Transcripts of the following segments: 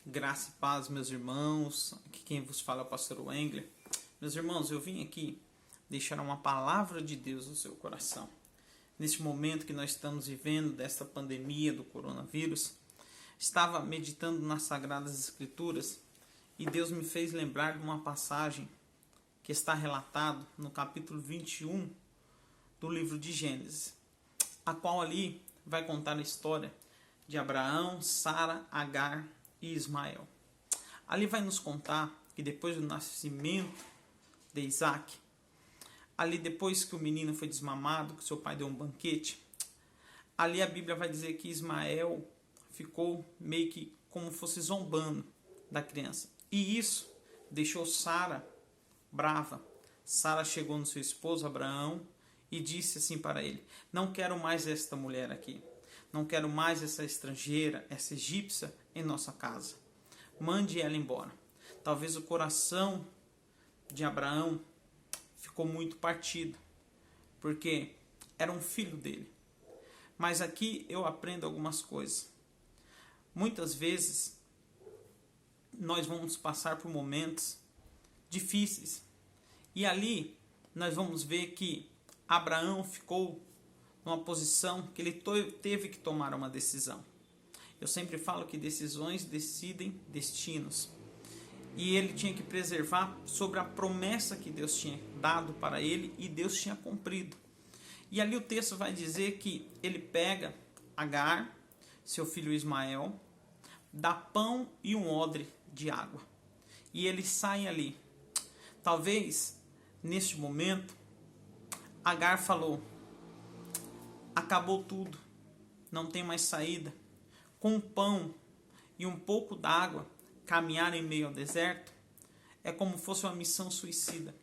Graça e paz, meus irmãos. Aqui quem vos fala é o pastor Wengler. Meus irmãos, eu vim aqui deixar uma palavra de Deus no seu coração. Neste momento que nós estamos vivendo desta pandemia do coronavírus, estava meditando nas Sagradas Escrituras e Deus me fez lembrar de uma passagem que está relatado no capítulo 21 do livro de Gênesis, a qual ali vai contar a história de Abraão, Sara, Agar e Ismael. Ali vai nos contar que depois do nascimento de Isaac, ali depois que o menino foi desmamado, que seu pai deu um banquete, ali a Bíblia vai dizer que Ismael ficou meio que como fosse zombando da criança. E isso deixou Sara brava. Sara chegou no seu esposo Abraão e disse assim para ele: não quero mais esta mulher aqui. Não quero mais essa estrangeira, essa egípcia em nossa casa. Mande ela embora. Talvez o coração de Abraão ficou muito partido, porque era um filho dele. Mas aqui eu aprendo algumas coisas. Muitas vezes nós vamos passar por momentos difíceis. E ali nós vamos ver que Abraão ficou numa posição que ele teve que tomar uma decisão. Eu sempre falo que decisões decidem destinos. E ele tinha que preservar sobre a promessa que Deus tinha dado para ele e Deus tinha cumprido. E ali o texto vai dizer que ele pega Agar, seu filho Ismael, dá pão e um odre de água. E eles saem ali. Talvez, neste momento, Agar falou: acabou tudo, não tem mais saída. Com um pão e um pouco d'água, caminhar em meio ao deserto é como fosse uma missão suicida.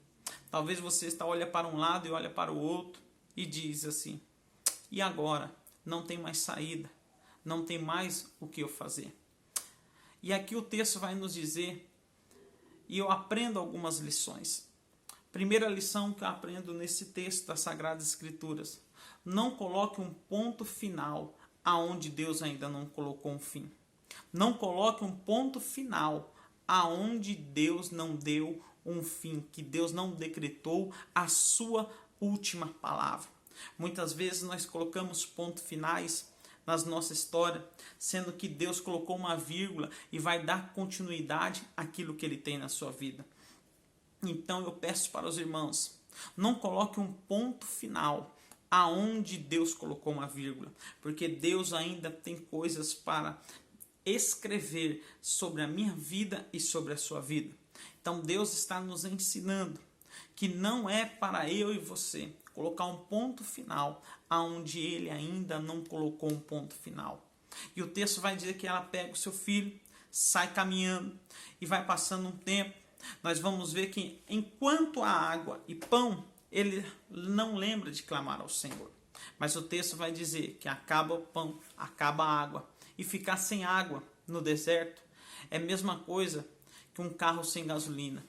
Talvez você olha para um lado e olha para o outro e diz assim: e agora? Não tem mais saída, não tem mais o que eu fazer. E aqui o texto vai nos dizer, e eu aprendo algumas lições. Primeira lição que eu aprendo nesse texto das Sagradas Escrituras: não coloque um ponto final aonde Deus ainda não colocou um fim. Não coloque um ponto final aonde Deus não deu um fim, que Deus não decretou a sua última palavra. Muitas vezes nós colocamos pontos finais nas nossa história, sendo que Deus colocou uma vírgula e vai dar continuidade àquilo que Ele tem na sua vida. Então eu peço para os irmãos, não coloque um ponto final aonde Deus colocou uma vírgula, porque Deus ainda tem coisas para escrever sobre a minha vida e sobre a sua vida. Então Deus está nos ensinando que não é para eu e você colocar um ponto final aonde Ele ainda não colocou um ponto final. E o texto vai dizer que ela pega o seu filho, sai caminhando e vai passando um tempo. Nós vamos ver que enquanto há água e pão, ele não lembra de clamar ao Senhor. Mas o texto vai dizer que acaba o pão, acaba a água. E ficar sem água no deserto é a mesma coisa que um carro sem gasolina.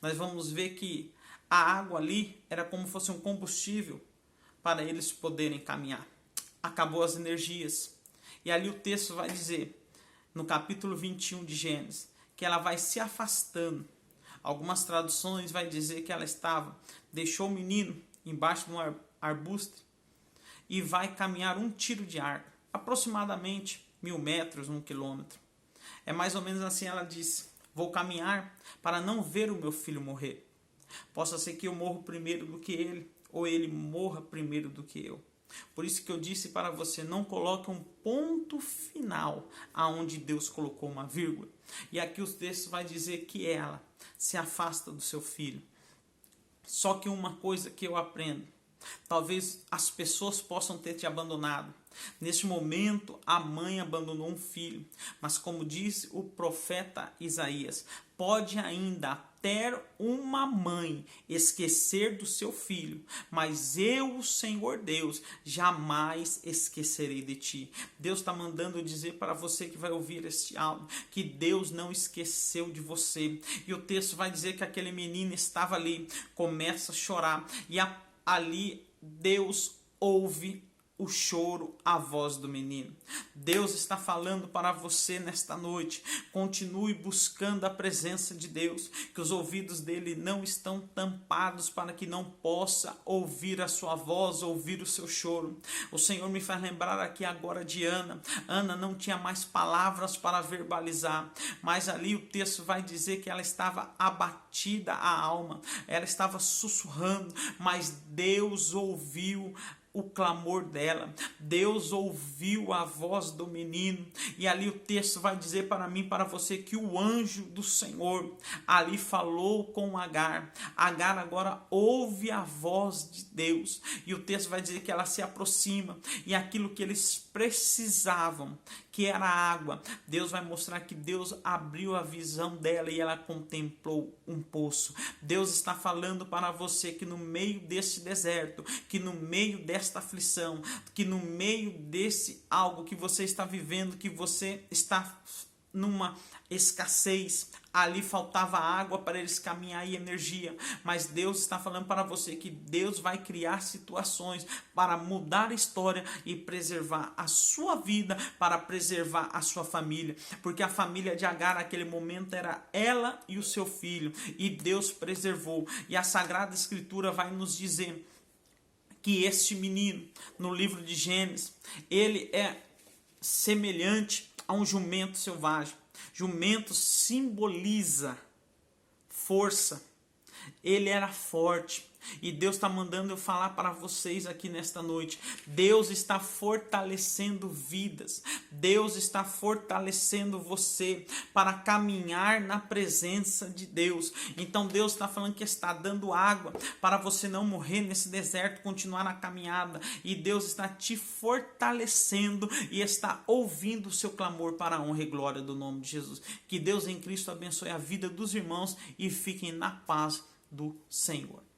Nós vamos ver que a água ali era como fosse um combustível para eles poderem caminhar. Acabou as energias. E ali o texto vai dizer, no capítulo 21 de Gênesis, que ela vai se afastando. Algumas traduções vai dizer que ela deixou o menino embaixo de um arbusto e vai caminhar um tiro de arco, aproximadamente 1000 metros, 1 quilômetro. É mais ou menos assim, ela disse: vou caminhar para não ver o meu filho morrer. Possa ser que eu morra primeiro do que ele, ou ele morra primeiro do que eu. Por isso que eu disse para você, não coloque um ponto final aonde Deus colocou uma vírgula. E aqui o texto vai dizer que ela se afasta do seu filho. Só que uma coisa que eu aprendo, talvez as pessoas possam ter te abandonado. Neste momento, a mãe abandonou um filho. Mas como diz o profeta Isaías, pode ainda até uma mãe esquecer do seu filho, mas eu, o Senhor Deus, jamais esquecerei de ti. Deus está mandando dizer para você que vai ouvir este áudio, que Deus não esqueceu de você. E o texto vai dizer que aquele menino estava ali, começa a chorar, e ali Deus ouve o choro, a voz do menino. Deus está falando para você nesta noite. Continue buscando a presença de Deus, que os ouvidos dele não estão tampados para que não possa ouvir a sua voz, ouvir o seu choro. O Senhor me faz lembrar aqui agora de Ana. Ana não tinha mais palavras para verbalizar, mas ali o texto vai dizer que ela estava abatida a alma, ela estava sussurrando, mas Deus ouviu o clamor dela. Deus ouviu a voz do menino. E ali o texto vai dizer para mim, para você, que o anjo do Senhor ali falou com Agar. Agar agora ouve a voz de Deus. E o texto vai dizer que ela se aproxima. E aquilo que eles precisavam, que era água, Deus vai mostrar que Deus abriu a visão dela e ela contemplou um poço. Deus está falando para você que no meio desse deserto, que no meio desta aflição, que no meio desse algo que você está vivendo, que você está numa escassez, ali faltava água para eles caminhar e energia, mas Deus está falando para você que Deus vai criar situações para mudar a história e preservar a sua vida, para preservar a sua família, porque a família de Agar naquele momento era ela e o seu filho, e Deus preservou. E a Sagrada Escritura vai nos dizer que este menino, no livro de Gênesis, ele é semelhante a um jumento selvagem. Jumento simboliza força. Ele era forte. E Deus está mandando eu falar para vocês aqui nesta noite. Deus está fortalecendo vidas. Deus está fortalecendo você para caminhar na presença de Deus. Então Deus está falando que está dando água para você não morrer nesse deserto, continuar na caminhada. E Deus está te fortalecendo e está ouvindo o seu clamor para a honra e glória do nome de Jesus. Que Deus em Cristo abençoe a vida dos irmãos e fiquem na paz do Senhor.